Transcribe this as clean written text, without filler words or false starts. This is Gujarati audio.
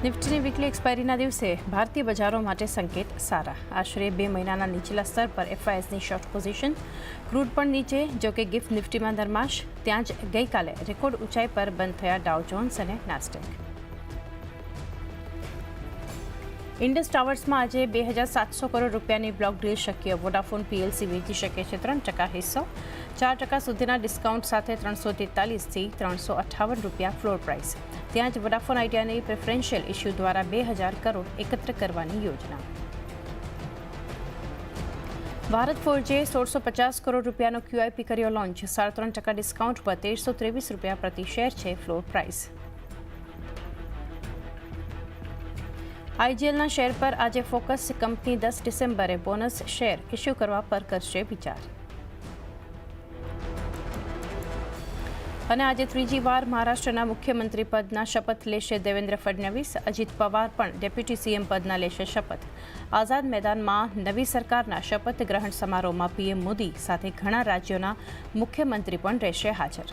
નિફ્ટીની વીકલી એક્સપાયરીના દિવસે ભારતીય બજારો માટે સંકેત સારા. આશરે 2 મહિનાના નીચલા સ્તર પર FISની શોર્ટ પોઝિશન. ક્રૂડ પણ નીચે, જો કે ગિફ્ટ નિફ્ટીમાં નરમાશ. ત્યાં જ ગઈકાલે રેકોર્ડ ઊંચાઈ પર બંધ થયા ડાઉ જોન્સ અને નાસ્ડેક. ઇન્ડસ ટાવર્સમાં આજે 2,700 કરોડ રૂપિયાની બ્લોક ડીલ શક્ય. વોડાફોન PLC વેચી શકે છે 3% હિસ્સો. 4% સુધીના ડિસ્કાઉન્ટ સાથે 343થી 358 રૂપિયા ફ્લોર પ્રાઇસ. ત્યાં જ વોડાફોન આઈડિયાની પ્રેફરન્શિયલ ઇશ્યુ દ્વારા 2,000 કરોડ એકત્ર કરવાની યોજના. ભારત ફોર્જે 1,650 કરોડ રૂપિયાનો QIP કર્યો લોન્ચ. 3.5% ડિસ્કાઉન્ટ પર 1,323 રૂપિયા પ્રતિ શેર છે ફ્લોર પ્રાઇસ. IGLના શેર પર આજે ફોકસ. કંપની 10 ડિસેમ્બરે બોનસ શેર ઇસ્યુ કરવા પર કરશે વિચાર. અને આજે ત્રીજી વાર મહારાષ્ટ્રના મુખ્યમંત્રી પદના શપથ લેશે દેવેન્દ્ર ફડણવીસ. અજીત પવાર પણ ડેપ્યુટી CM પદના લેશે શપથ. આઝાદ મેદાનમાં નવી સરકારના શપથ ગ્રહણ સમારોહમાં PM મોદી સાથે ઘણા રાજ્યોના મુખ્યમંત્રી પણ રહેશે હાજર.